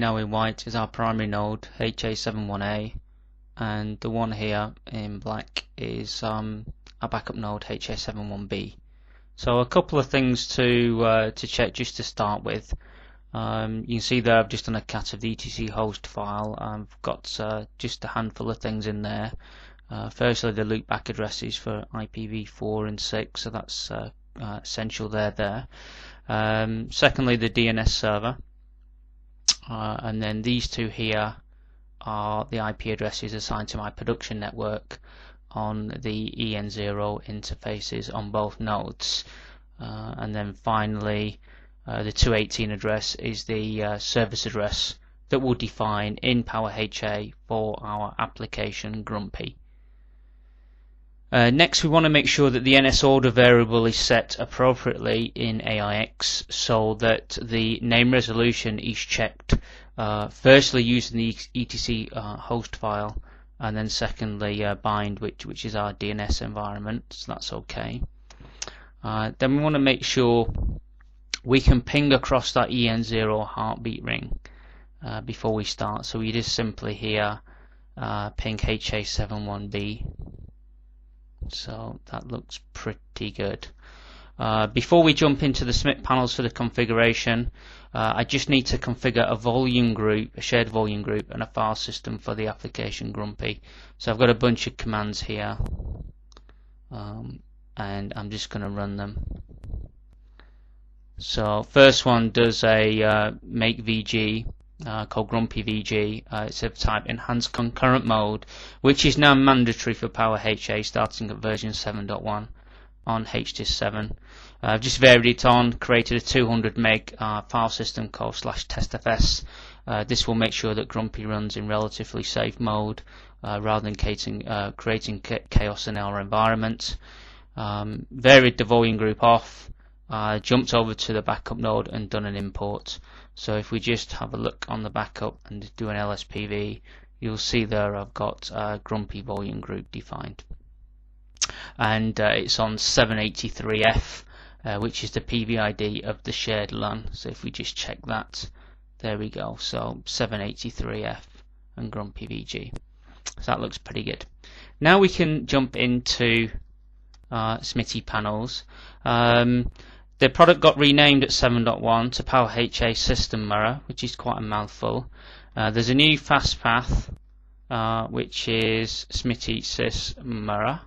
Now in white is our primary node HA71A, and the one here in black is our backup node HA71B. So a couple of things to check just to start with. You can see there I've just done a cat of the etc host file. I've got just a handful of things in there. Firstly, the loopback addresses for IPv4 and 6, so that's essential there. Secondly, the DNS server. And then these two here are the IP addresses assigned to my production network on the EN0 interfaces on both nodes. And then finally, the 218 address is the service address that we'll define in PowerHA for our application Grumpy. Next, we want to make sure that the NS order variable is set appropriately in AIX so that the name resolution is checked firstly using the etc host file, and then secondly bind, which is our DNS environment, so that's okay. Then we want to make sure we can ping across that EN0 heartbeat ring before we start, so we just simply here ping HA71B. So that looks pretty good. Before we jump into the SMIT panels for the configuration, I just need to configure a volume group, a shared volume group, and a file system for the application Grumpy. So I've got a bunch of commands here, and I'm just going to run them. So first one does a make VG called Grumpy VG. It's of type enhanced concurrent mode, which is now mandatory for PowerHA starting at version 7.1 on HDIS7. I've just varied it on, created a 200 meg file system called /testfs. This will make sure that Grumpy runs in relatively safe mode rather than creating chaos in our environment. Varied the volume group off, jumped over to the backup node and done an import. So if we just have a look on the backup and do an LSPV, you'll see there I've got Grumpy volume group defined. And it's on 783F, which is the PVID of the shared LAN. So if we just check that, there we go. So 783F and Grumpy VG. So that looks pretty good. Now we can jump into SMIT panels. The product got renamed at 7.1 to PowerHA System Mirror, which is quite a mouthful. There's a new fast path, which is SMIT Sys Mirror.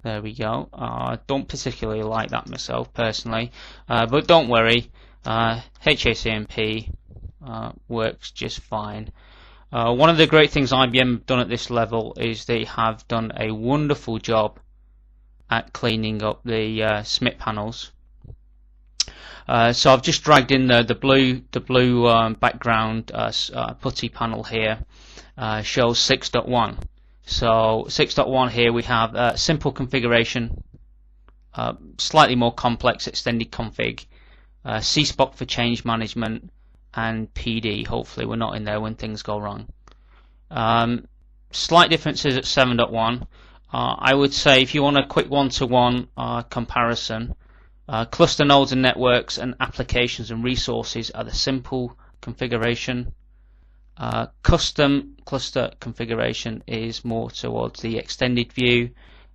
There we go. I don't particularly like that myself personally, but don't worry, HACMP works just fine. One of the great things IBM have done at this level is they have done a wonderful job at cleaning up the SMIT panels. So I've just dragged in the blue background putty panel here, shows 6.1. So 6.1 here we have simple configuration, slightly more complex extended config, CSPOC for change management, and PD. Hopefully we're not in there when things go wrong. Slight differences at 7.1. I would say if you want a quick one-to-one comparison, cluster nodes and networks and applications and resources are the simple configuration. Custom cluster configuration is more towards the extended view,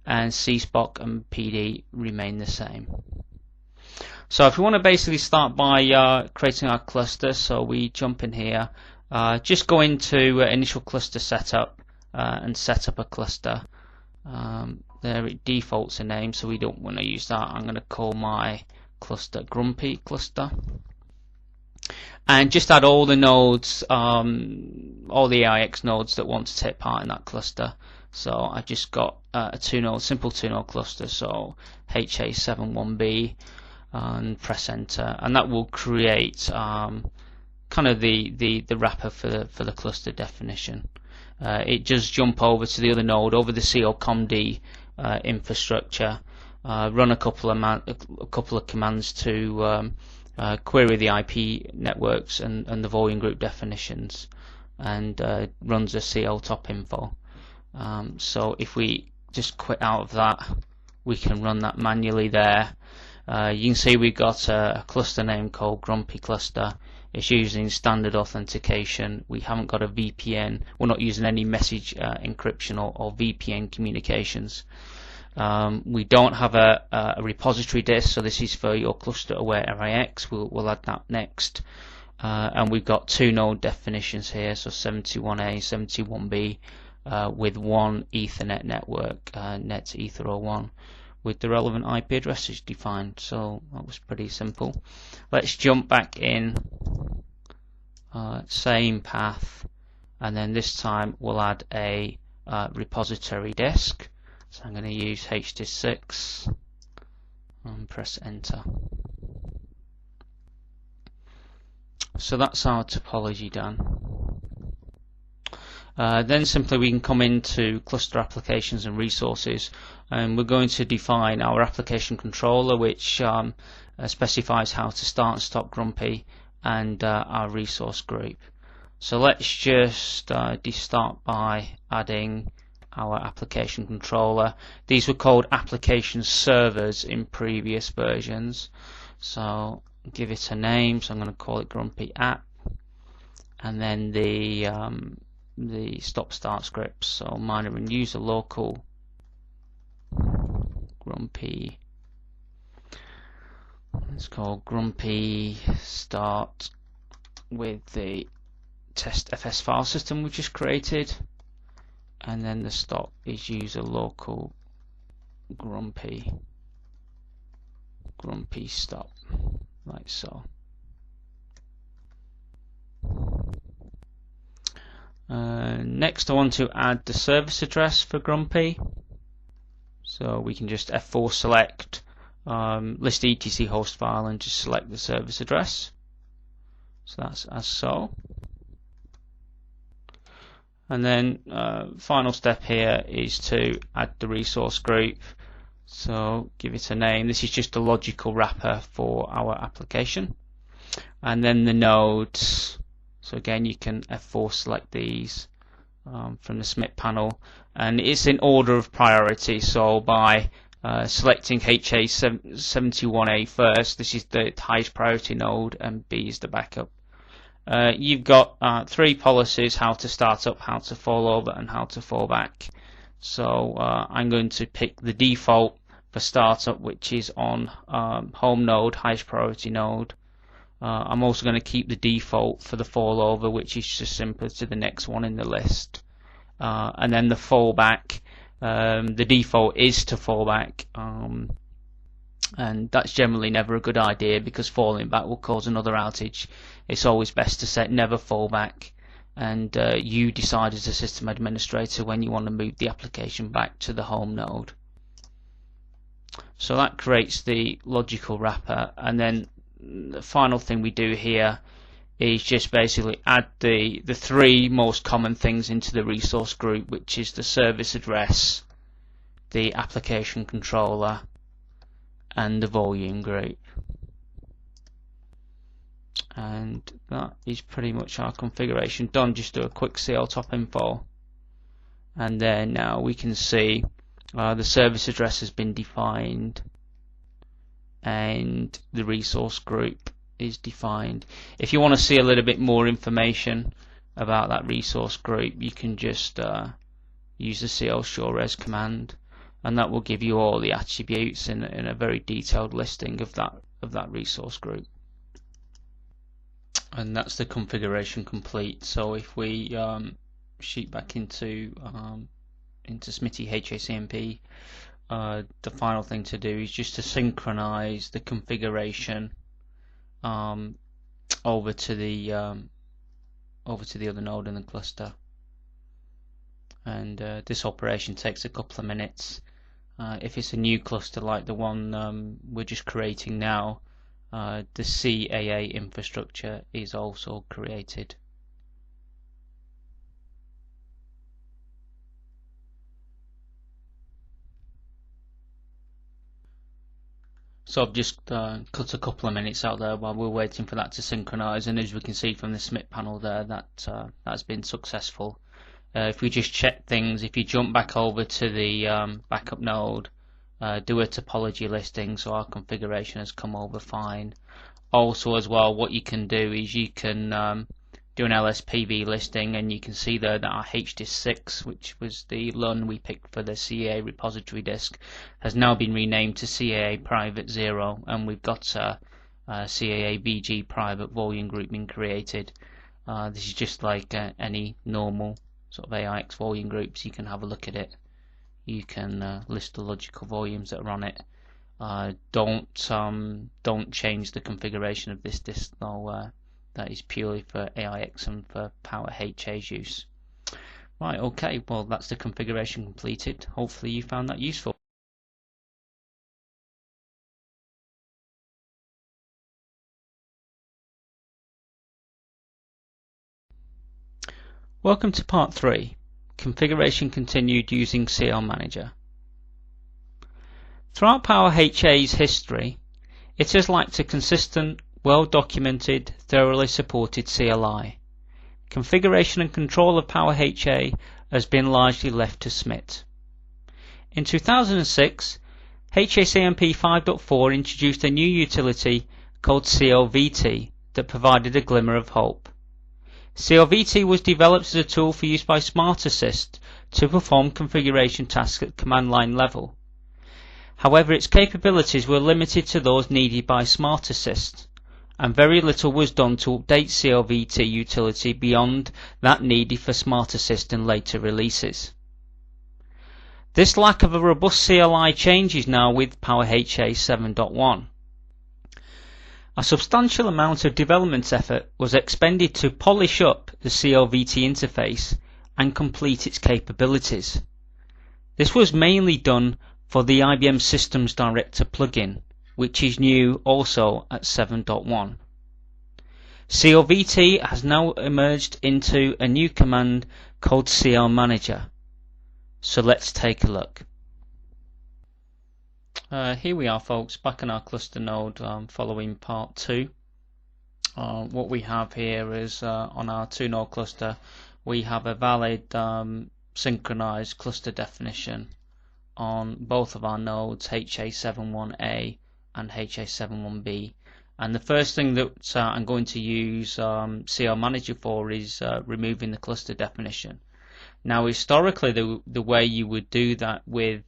and CSPOC and PD remain the same. So if we want to basically start by creating our cluster, so we jump in here, just go into initial cluster setup and set up a cluster. There it defaults a name, so we don't want to use that. I'm going to call my cluster Grumpy Cluster, and just add all the nodes, all the AIX nodes that want to take part in that cluster. So I just got a simple two-node cluster, so HA71B, and press enter, and that will create kind of the wrapper for the cluster definition. It does jump over to the other node over the COCOMD infrastructure, run a couple of commands to query the IP networks and the volume group definitions, and runs a CL top info. So if we just quit out of that, we can run that manually there. You can see we've got a cluster name called Grumpy Cluster. It's using standard authentication. We haven't got a VPN. We're not using any message encryption or VPN communications. We don't have a repository disk, so this is for your cluster aware AIX. We'll add that next. And we've got two node definitions here, so 71A, 71B, with one Ethernet network, net Ether 01, with the relevant IP addresses defined. So that was pretty simple. Let's jump back in, same path, and then this time we'll add a repository disk. So I'm going to use HDisk6 and press enter. So that's our topology done. Then simply we can come into cluster applications and resources, and we're going to define our application controller, which specifies how to start and stop Grumpy, and our resource group. So let's just start by adding our application controller. These were called application servers in previous versions, so give it a name. So I'm going to call it Grumpy app, and then the stop start scripts, so miner and user local Grumpy, it's called Grumpy start with the test FS file system we just created, and then the stop is user local Grumpy stop, like so. Next I want to add the service address for Grumpy, so we can just F4 select list etc host file and just select the service address. So that's as so. And then final step here is to add the resource group, so give it a name. This is just a logical wrapper for our application, and then the nodes. So again, you can F4 select these from the SMIT panel, and it's in order of priority. So by selecting HA71A first, this is the highest priority node, and B is the backup. You've got three policies: how to start up, how to fall over, and how to fall back. So I'm going to pick the default for startup, which is on home node, highest priority node. I'm also going to keep the default for the fallover, which is just simpler to the next one in the list. And then the fallback, the default is to fallback, and that's generally never a good idea because falling back will cause another outage. It's always best to set never fallback, and you decide as a system administrator when you want to move the application back to the home node. So that creates the logical wrapper, and then the final thing we do here is just basically add the three most common things into the resource group, which is the service address, the application controller, and the volume group. And that is pretty much our configuration done. Just do a quick CL top info, and then now we can see the service address has been defined and the resource group is defined. If you want to see a little bit more information about that resource group, you can just use the CL showres command, and that will give you all the attributes in a very detailed listing of that resource group. And that's the configuration complete. So if we sheet back into SMIT HACMP, the final thing to do is just to synchronize the configuration over to the other node in the cluster, and this operation takes a couple of minutes. If it's a new cluster like the one we're just creating now, the CAA infrastructure is also created. So I've just cut a couple of minutes out there while we're waiting for that to synchronize, and as we can see from the SMIT panel there, that's been successful. If we just check things, if you jump back over to the backup node, do a topology listing, so our configuration has come over fine. also as well, what you can do is you can do an LSPV listing, and you can see there that our HDIS6, which was the LUN we picked for the CAA repository disk, has now been renamed to CAA Private 0, and we've got a CAA VG Private volume group being created. This is just like any normal sort of AIX volume groups. You can have a look at it. You can list the logical volumes that are on it. Don't change the configuration of this disk though. That is purely for AIX and for PowerHA's use. Right, okay, well that's the configuration completed. Hopefully you found that useful. Welcome to part 3. Configuration continued using CL Manager. Throughout PowerHA's history, it has lacked a consistent, well-documented, thoroughly supported CLI. Configuration and control of PowerHA has been largely left to SMIT. In 2006, HACMP 5.4 introduced a new utility called CLVT that provided a glimmer of hope. CLVT was developed as a tool for use by Smart Assist to perform configuration tasks at command line level. However, its capabilities were limited to those needed by Smart Assist, and very little was done to update CLVT utility beyond that needed for Smart Assist in later releases. This lack of a robust CLI changes now with PowerHA 7.1. A substantial amount of development effort was expended to polish up the CLVT interface and complete its capabilities. This was mainly done for the IBM Systems Director plugin, which is new also at 7.1. CLVT has now emerged into a new command called CL Manager. So let's take a look. Here we are, folks, back in our cluster node following part 2. What we have here is on our 2-node cluster we have a valid synchronized cluster definition on both of our nodes, HA71A and HA71B. And the first thing that I'm going to use CL Manager for is removing the cluster definition. Now historically the way you would do that with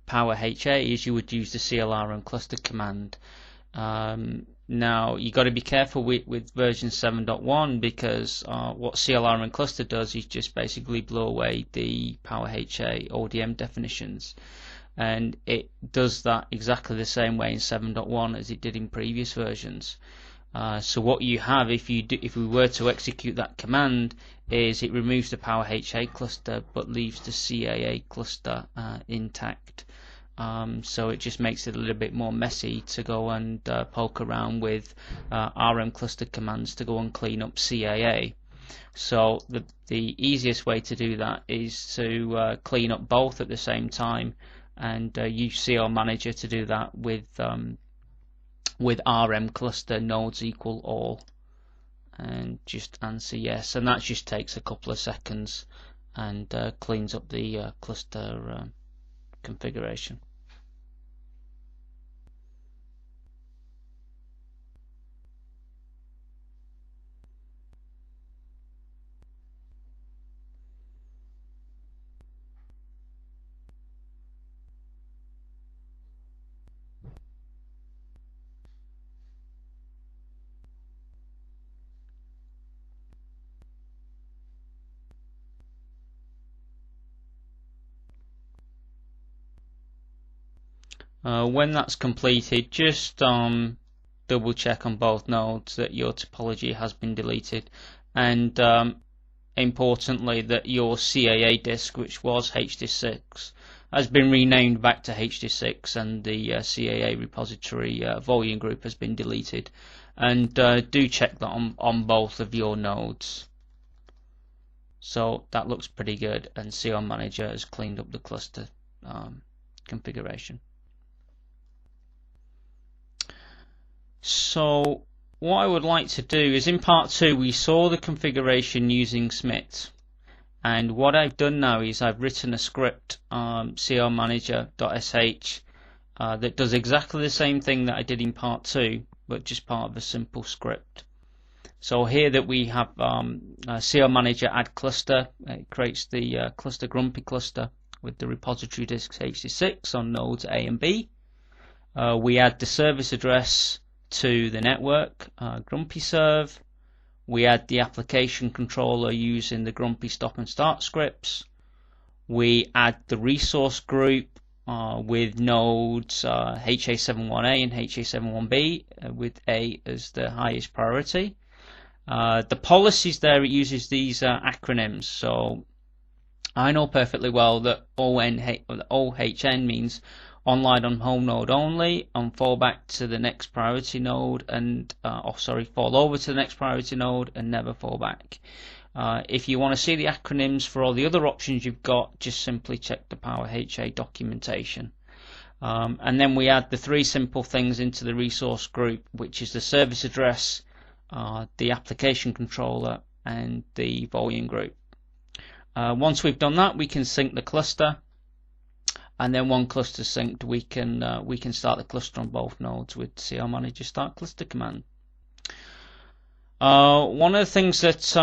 PowerHA is you would use the CLRM cluster command. Now you got to be careful with version 7.1 because what CLRM cluster does is just basically blow away the PowerHA ODM definitions, and it does that exactly the same way in 7.1 as it did in previous versions. So what you have if we were to execute that command is it removes the PowerHA cluster but leaves the CAA cluster intact. So it just makes it a little bit more messy to go and poke around with RM cluster commands to go and clean up CAA. So the easiest way to do that is to clean up both at the same time, and use CL Manager to do that with RM cluster nodes equal all, and just answer yes, and that just takes a couple of seconds and cleans up the cluster configuration. When that's completed, just double check on both nodes that your topology has been deleted, and importantly that your CAA disk, which was HDIS6, has been renamed back to HDIS6, and the CAA repository volume group has been deleted. And do check that on both of your nodes. So that looks pretty good, and CL Manager has cleaned up the cluster configuration. So what I would like to do is, in part 2 we saw the configuration using SMIT, and what I've done now is I've written a script, clmanager.sh, that does exactly the same thing that I did in part 2, but just part of a simple script. So here that we have CL Manager add cluster. It creates the cluster Grumpy cluster with the repository disks 86 on nodes A and B. We add the service address to the network, Grumpy serve. We add the application controller using the Grumpy stop and start scripts. We add the resource group with nodes HA71A and HA71B with A as the highest priority. The policies there, it uses these acronyms. So I know perfectly well that OHN means online on home node only, on fallback to the next priority node, and fall over to the next priority node and never fall back. If you want to see the acronyms for all the other options you've got, just simply check the PowerHA documentation. And then we add the 3 simple things into the resource group, which is the service address, the application controller, and the volume group. Once we've done that, we can sync the cluster, and then one cluster synced, we can start the cluster on both nodes with CL Manager start cluster command. One of the things that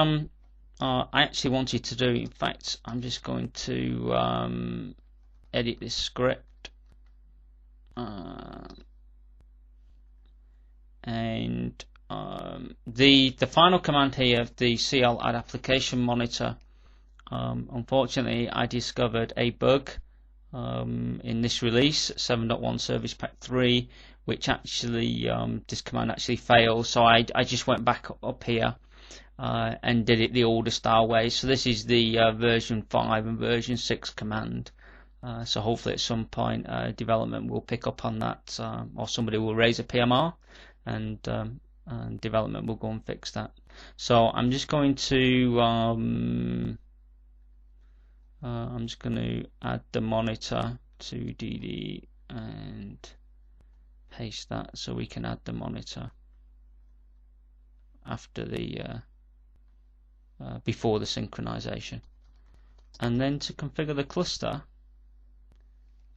I actually wanted to do, in fact, I'm just going to edit this script, and the final command here, the CL add application monitor. Unfortunately, I discovered a bug in this release, 7.1 Service Pack 3, which actually this command actually fails. So I just went back up here and did it the older style way. So this is the version 5 and version 6 command. So hopefully at some point development will pick up on that, or somebody will raise a PMR, and development will go and fix that. So I'm just going to add the monitor to DD and paste that, so we can add the monitor after the before the synchronization. And then to configure the cluster,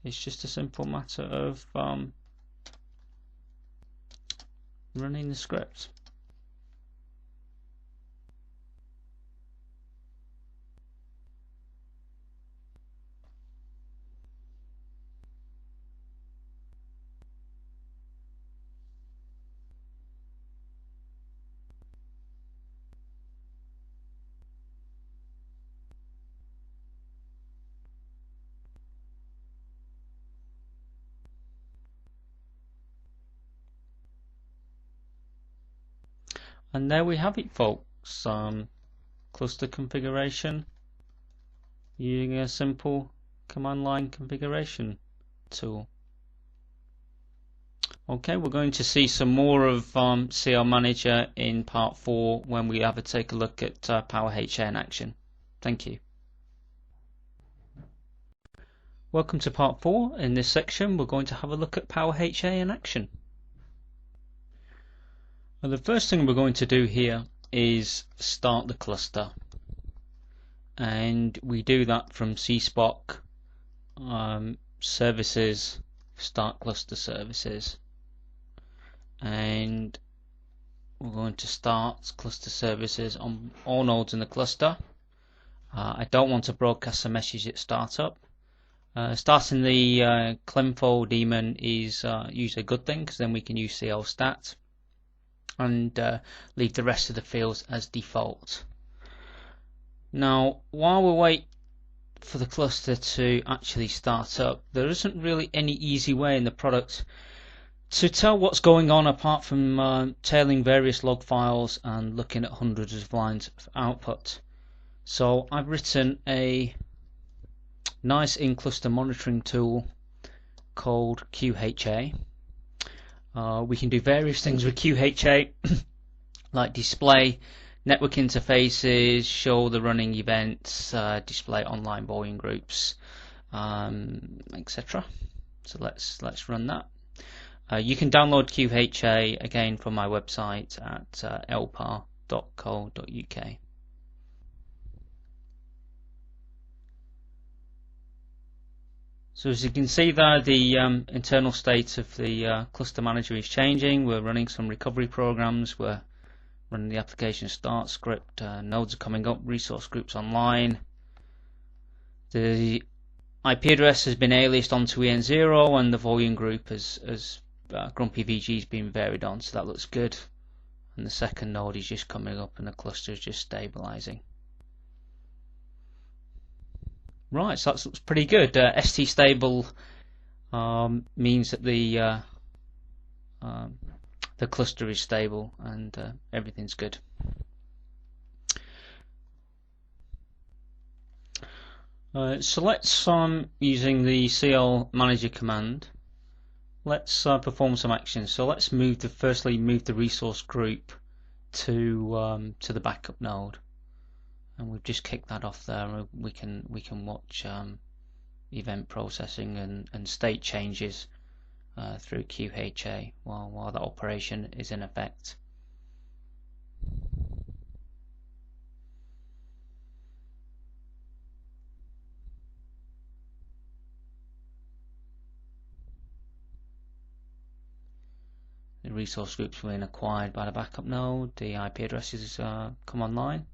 it's just a simple matter of running the script. And there we have it, folks. Cluster configuration using a simple command line configuration tool. Okay, we're going to see some more of CL Manager in part 4 when we have a take a look at PowerHA in action. Thank you. Welcome to part 4. In this section, we're going to have a look at PowerHA in action. Well, the first thing we're going to do here is start the cluster, and we do that from CSPOC services, start cluster services, and we're going to start cluster services on all nodes in the cluster. I don't want to broadcast a message at startup. Starting the clinfo daemon is usually a good thing, because then we can use CL stat and leave the rest of the fields as default. Now, while we wait for the cluster to actually start up, there isn't really any easy way in the product to tell what's going on apart from tailing various log files and looking at hundreds of lines of output. So I've written a nice in-cluster monitoring tool called QHA. We can do various things with QHA, like display network interfaces, show the running events, display online volume groups, etc. So let's run that. You can download QHA again from my website at elpar.co.uk. So as you can see there, the internal state of the cluster manager is changing. We're running some recovery programs. We're running the application start script. Nodes are coming up. Resource groups online. The IP address has been aliased onto EN0, and the volume group has Grumpy VG has been varied on. So that looks good. And the second node is just coming up, and the cluster is just stabilizing. Right, so that looks pretty good. ST stable means that the cluster is stable and everything's good. So let's, using the CL manager command, let's perform some actions. So let's firstly move the resource group to the backup node. And we've just kicked that off there. We can watch event processing and state changes through QHA while that operation is in effect. The resource groups were acquired by the backup node. The IP addresses come online.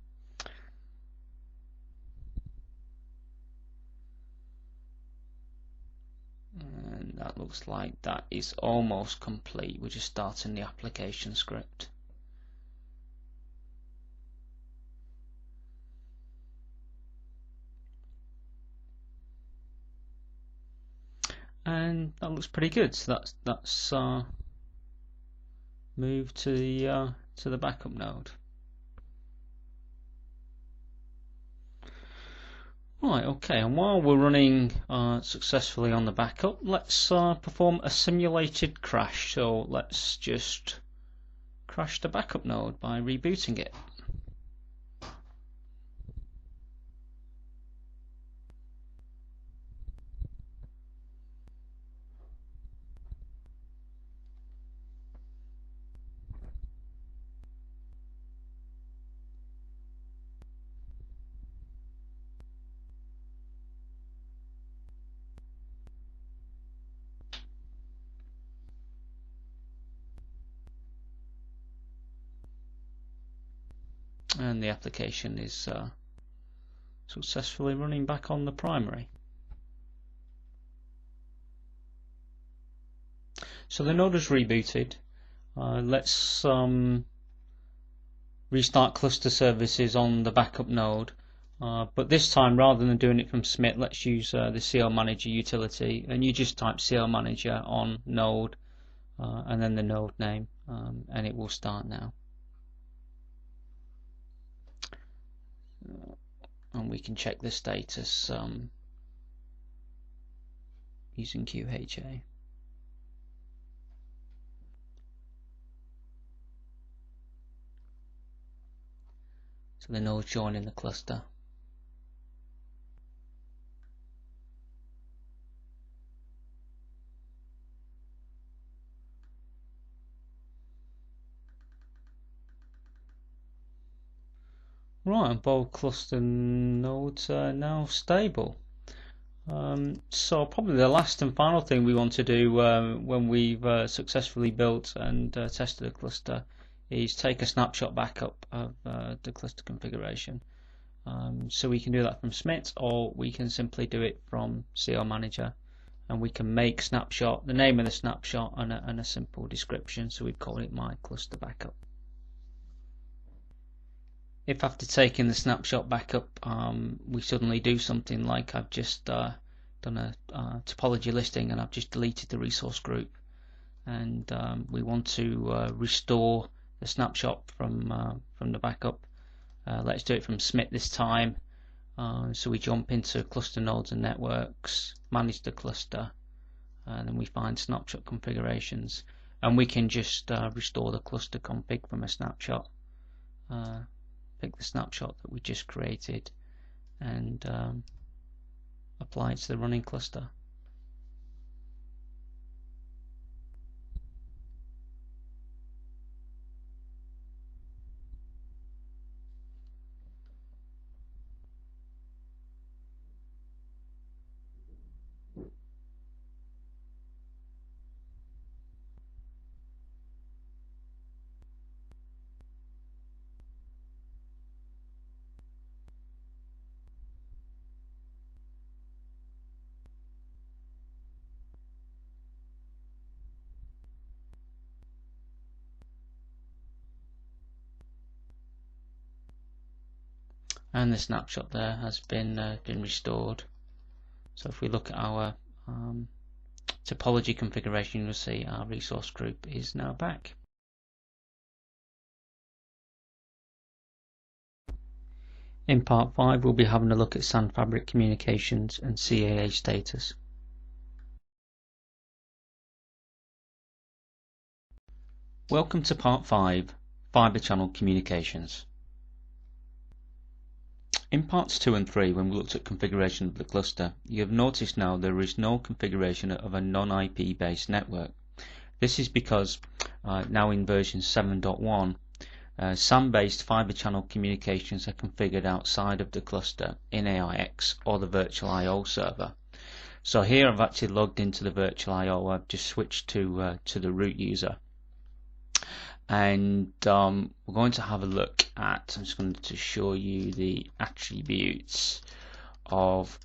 And that looks like that is almost complete. We're just starting the application script. And that looks pretty good. So that's moved to the backup node. Right, okay, and while we're running successfully on the backup, let's perform a simulated crash. So let's just crash the backup node by rebooting it. And the application is successfully running back on the primary. So the node is rebooted. Let's restart cluster services on the backup node. But this time, rather than doing it from SMIT, let's use the CL Manager utility, and you just type CL Manager on node and then the node name, and it will start now. And we can check the status using QHA. So the node's joining the cluster. Right, and both cluster nodes are now stable. So probably the last and final thing we want to do when we've successfully built and tested a cluster is take a snapshot backup of the cluster configuration. So we can do that from SMIT, or we can simply do it from CL Manager, and we can make snapshot, the name of the snapshot, and a simple description. So we'd call it my cluster backup. If after taking the snapshot backup we suddenly do something like I've just done a topology listing and I've just deleted the resource group, and we want to restore the snapshot from the backup, let's do it from SMIT this time. So we jump into cluster nodes and networks, manage the cluster, and then we find snapshot configurations, and we can just restore the cluster config from a snapshot. Pick the snapshot that we just created and apply it to the running cluster. and the snapshot there has been restored. So if we look at our topology configuration, you'll see our resource group is now back. In part 5 we'll be having a look at SAN fabric communications and CAA status. Welcome to part 5, Fiber Channel Communications. In parts 2 and 3, when we looked at configuration of the cluster, you have noticed now there is no configuration of a non-IP based network. This is because now in version 7.1, SAN based fiber channel communications are configured outside of the cluster in AIX or the virtual I/O server. So here I've actually logged into the virtual I/O. I've just switched to the root user. And we're going to have a look at, I'm just going to show you the attributes of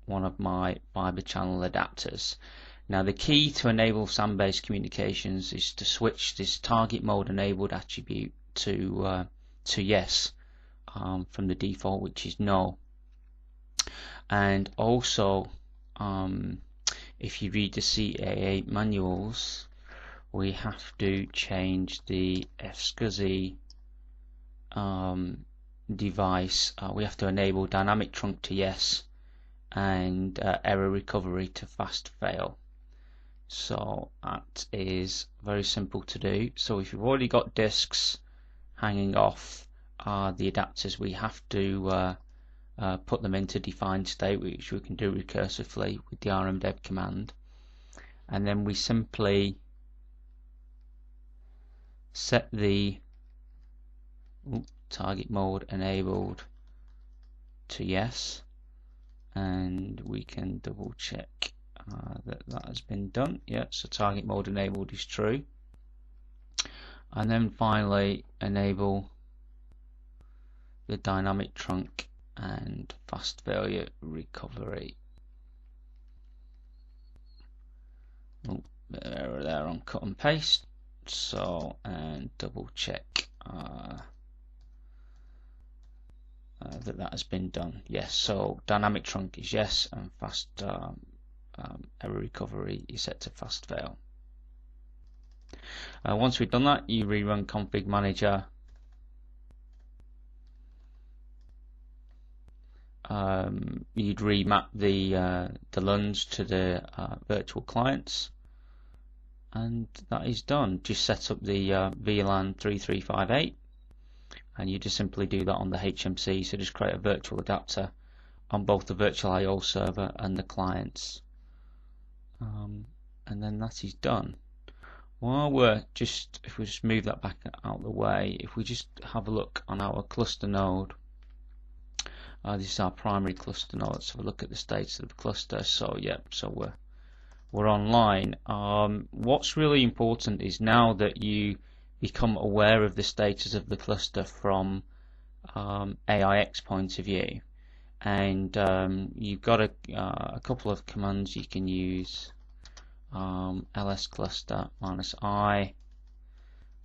one of my fiber channel adapters. Now the key to enable SAN based communications is to switch this target mode enabled attribute to yes from the default, which is no. And also if you read the CAA manuals, we have to change the fscsi device. We have to enable dynamic trunk to yes and error recovery to fast fail. So that is very simple to do. So if you've already got disks hanging off the adapters, we have to put them into defined state, which we can do recursively with the rmdev command, and then we simply set the target mode enabled to yes, and we can double check that has been done. Yeah, so target mode enabled is true, and then finally enable the dynamic trunk and fast failure recovery. Oh, bit of error there on cut and paste. So, and double check that has been done. Yes, so dynamic trunk is yes, and fast error recovery is set to fast fail. Once we've done that, you rerun config manager. You'd remap the LUNs to the virtual clients. And that is done. Just set up the VLAN 3358, and you just simply do that on the HMC. So just create a virtual adapter on both the virtual I/O server and the clients, and then that is done. While we're just, if we just move that back out of the way, if we just have a look on our cluster node, this is our primary cluster node. Let's have a look at the status of the cluster. So so we're online. What's really important is now that you become aware of the status of the cluster from AIX point of view, and you've got a couple of commands you can use. ls cluster -i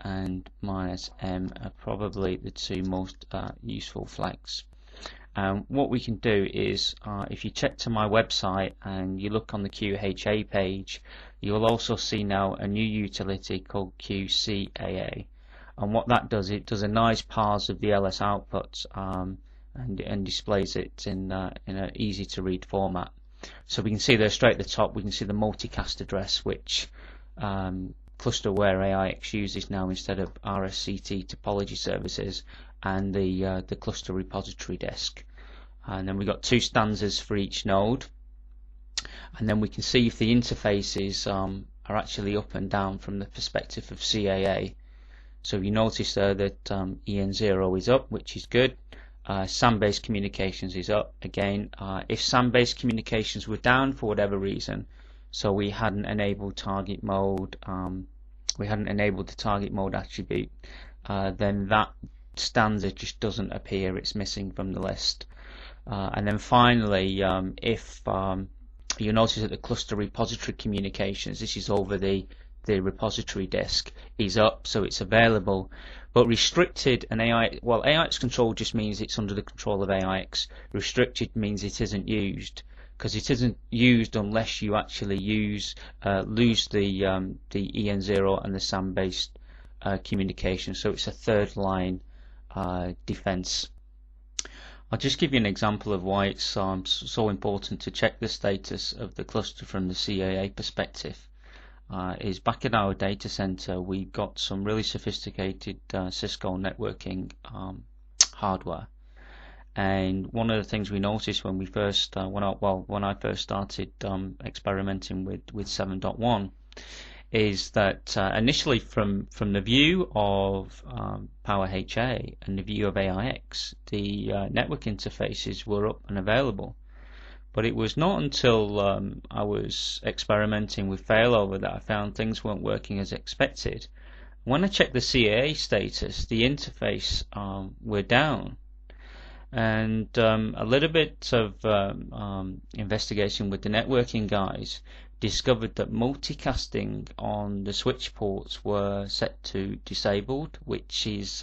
and -m are probably the two most useful flags. What we can do is, if you check to my website and you look on the QHA page, you will also see now a new utility called QCAA, and what that does, it does a nice parse of the LS outputs and displays it in an easy to read format. So we can see there straight at the top, we can see the multicast address, which clusterware AIX uses now instead of RSCT topology services, and the cluster repository disk. And then we've got two stanzas for each node, and then we can see if the interfaces are actually up and down from the perspective of CAA. So you notice there that EN0 is up, which is good. SAN based communications is up again. If SAN based communications were down for whatever reason, so we hadn't enabled target mode, we hadn't enabled the target mode attribute, then that stanza just doesn't appear, it's missing from the list. And then finally, if you notice that the cluster repository communications, this is over the repository disk, is up, so it's available, But restricted and AIX control just means it's under the control of AIX. Restricted means it isn't used, because it isn't used unless you actually lose the EN0 and the SAM-based communication. So it's a third line defense. I'll just give you an example of why it's so important to check the status of the cluster from the CAA perspective. Is back in our data center, we got some really sophisticated Cisco networking hardware, and one of the things we noticed when we first when I first started experimenting with 7.1 is that initially from the view of PowerHA and the view of AIX, the network interfaces were up and available. But it was not until I was experimenting with Failover that I found things weren't working as expected. When I checked the CAA status, the interface were down. And a little bit of investigation with the networking guys discovered that multicasting on the switch ports were set to disabled, which is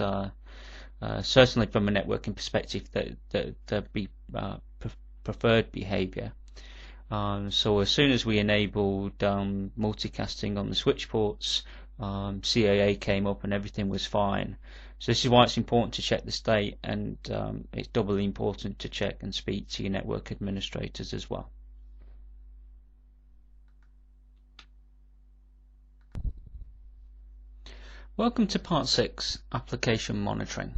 certainly from a networking perspective that be preferred behavior. So as soon as we enabled multicasting on the switch ports, CAA came up and everything was fine. So this is why it's important to check the state, and it's doubly important to check and speak to your network administrators as well. Welcome to Part 6, Application Monitoring.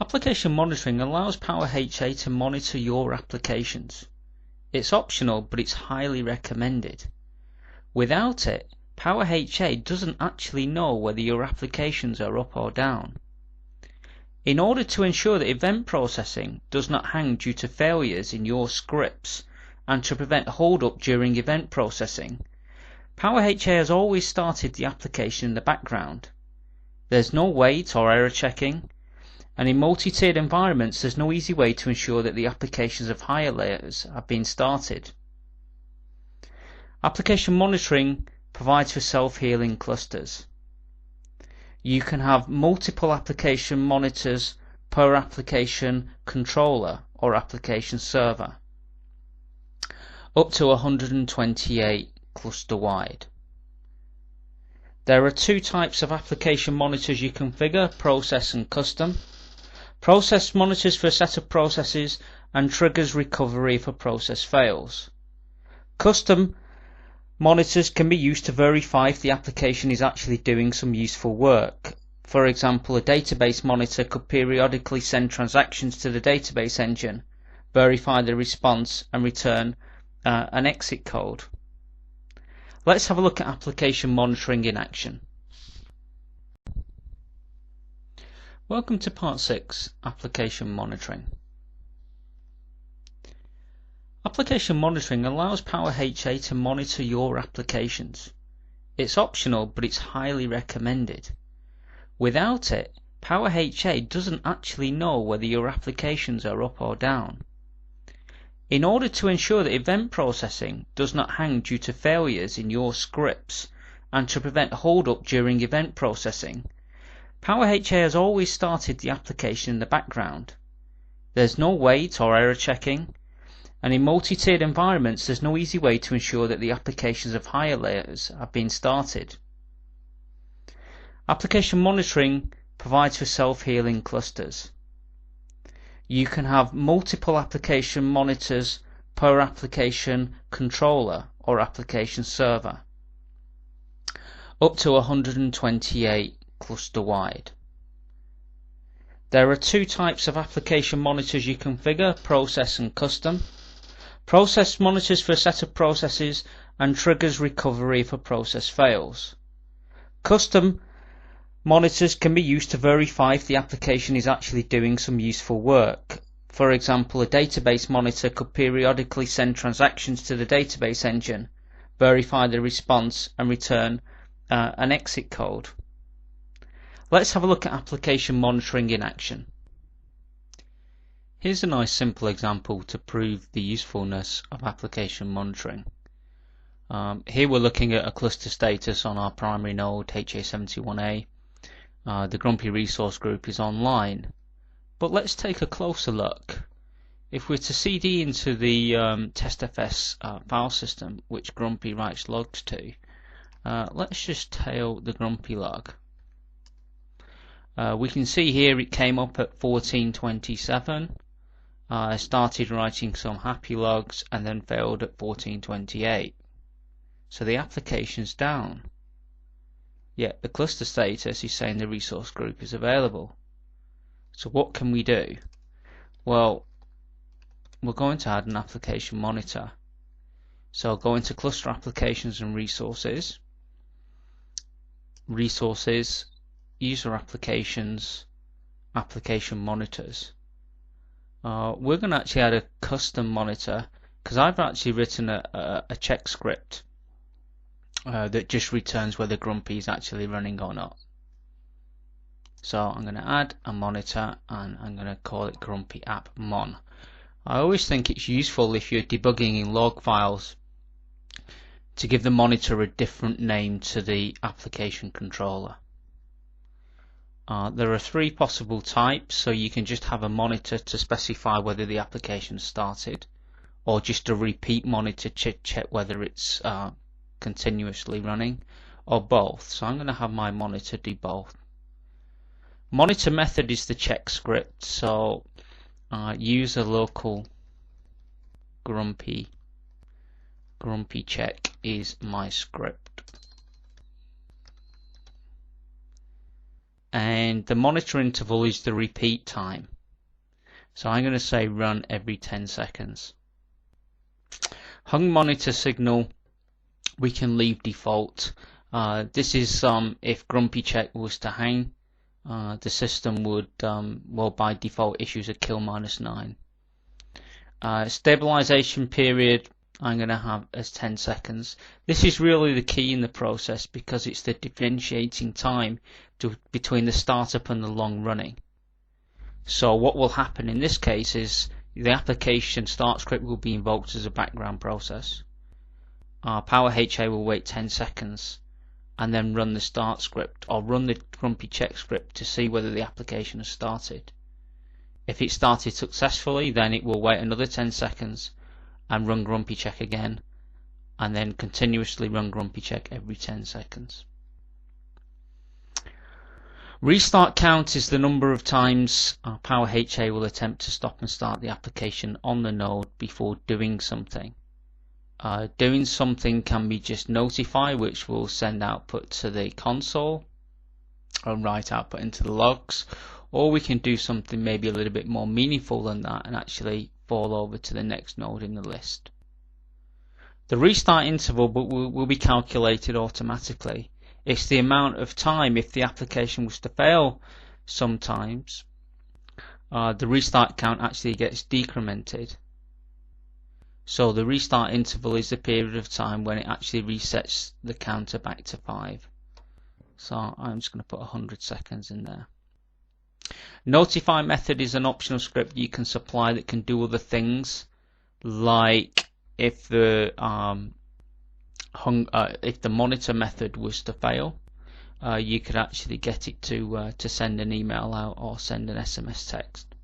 Application monitoring allows PowerHA to monitor your applications. It's optional, but it's highly recommended. Without it, PowerHA doesn't actually know whether your applications are up or down. In order to ensure that event processing does not hang due to failures in your scripts and to prevent hold-up during event processing, PowerHA has always started the application in the background. There's no wait or error checking, and in multi-tiered environments there's no easy way to ensure that the applications of higher layers have been started. Application monitoring provides for self-healing clusters. You can have multiple application monitors per application controller or application server, up to 128 cluster wide. There are two types of application monitors you configure: process and custom. Process monitors for a set of processes and triggers recovery if a process fails. Custom monitors can be used to verify if the application is actually doing some useful work. For example, a database monitor could periodically send transactions to the database engine, verify the response, and return an exit code. Let's have a look at application monitoring in action. Welcome to Part 6, Application Monitoring. Application monitoring allows PowerHA to monitor your applications. It's optional, but it's highly recommended. Without it, PowerHA doesn't actually know whether your applications are up or down. In order to ensure that event processing does not hang due to failures in your scripts and to prevent hold-up during event processing, PowerHA has always started the application in the background. There's no wait or error checking, and in multi-tiered environments there's no easy way to ensure that the applications of higher layers have been started. Application monitoring provides for self-healing clusters. You can have multiple application monitors per application controller or application server, up to 128 cluster wide. There are two types of application monitors you configure: process and custom. Process monitors for a set of processes and triggers recovery if a process fails. Custom monitors can be used to verify if the application is actually doing some useful work. For example, a database monitor could periodically send transactions to the database engine, verify the response, and return an exit code. Let's have a look at application monitoring in action. Here's a nice simple example to prove the usefulness of application monitoring. Here we're looking at a cluster status on our primary node HA71A. The Grumpy resource group is online. But let's take a closer look. If we're to CD into the testfs file system, which Grumpy writes logs to, let's just tail the Grumpy log. We can see here it came up at 1427. I started writing some happy logs and then failed at 1428. So the application's down. Yet the cluster status is saying the resource group is available. So what can we do? Well, we're going to add an application monitor. So I'll go into cluster applications and resources, user applications, application monitors. We're going to actually add a custom monitor because I've actually written a check script that just returns whether Grumpy is actually running or not. So I'm going to add a monitor and I'm going to call it Grumpy App Mon. I always think it's useful if you're debugging in log files to give the monitor a different name to the application controller. There are three possible types, so you can just have a monitor to specify whether the application started, or just a repeat monitor to check whether it's continuously running, or both. So I'm going to have my monitor do both. Monitor method is the check script, so use a local grumpy check is my script. And the monitor interval is the repeat time. So I'm going to say run every 10 seconds. Hung monitor signal we can leave default. This is if Grumpy check was to hang, the system would well by default issues a kill -9. Stabilization period I'm going to have as 10 seconds. This is really the key in the process because it's the differentiating time between the startup and the long running. So what will happen in this case is the application start script will be invoked as a background process. PowerHA will wait 10 seconds and then run the start script or run the Grumpy check script to see whether the application has started. If it started successfully, then it will wait another 10 seconds and run Grumpy check again, and then continuously run Grumpy check every 10 seconds. Restart count is the number of times PowerHA will attempt to stop and start the application on the node before doing something. Doing something can be just notify, which will send output to the console and write output into the logs, or we can do something maybe a little bit more meaningful than that and actually fall over to the next node in the list. The restart interval will be calculated automatically. It's the amount of time if the application was to fail sometimes, the restart count actually gets decremented. So the restart interval is the period of time when it actually resets the counter back to 5. So I'm just going to put 100 seconds in there. Notify method is an optional script you can supply that can do other things, like if the monitor method was to fail, you could actually get it to send an email out or send an SMS text.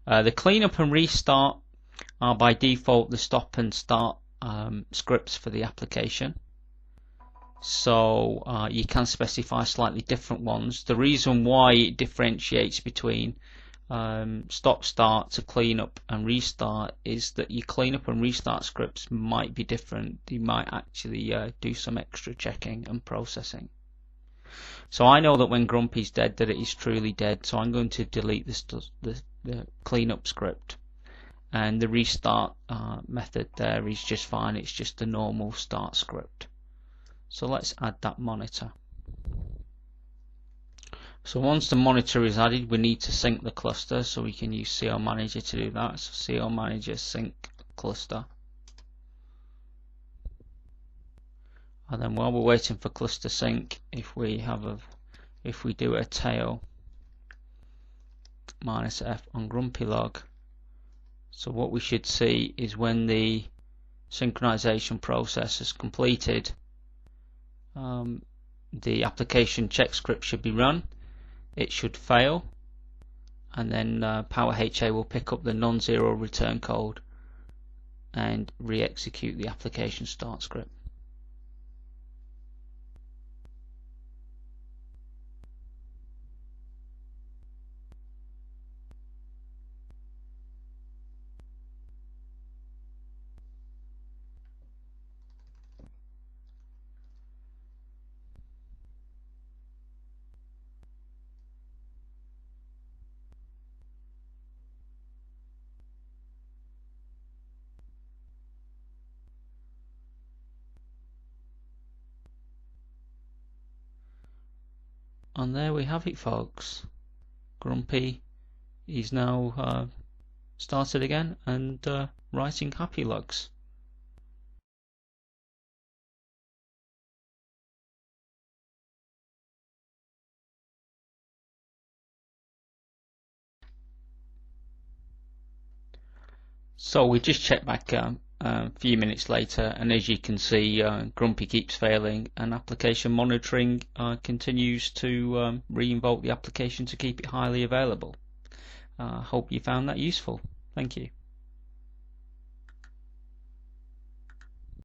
The cleanup and restart are by default the stop and start scripts for the application. So you can specify slightly different ones. The reason why it differentiates between stop, start to cleanup and restart is that your cleanup and restart scripts might be different. You might actually do some extra checking and processing. So I know that when Grumpy's dead that it is truly dead, so I'm going to delete the cleanup script, and the restart method there is just fine. It's just a normal start script. So let's add that monitor. So once the monitor is added, we need to sync the cluster, so we can use CO Manager to do that. So CO Manager sync cluster. And then while we're waiting for cluster sync, if we do a tail -F on Grumpy log, so what we should see is when the synchronization process is completed, the application check script should be run. It should fail, and then PowerHA will pick up the non-zero return code and re-execute the application start script. And there we have it, folks. Grumpy is now started again and writing happy logs. So we just checked back a few minutes later, and as you can see, Grumpy keeps failing, and application monitoring continues to re-invoke the application to keep it highly available. Hope you found that useful. Thank you.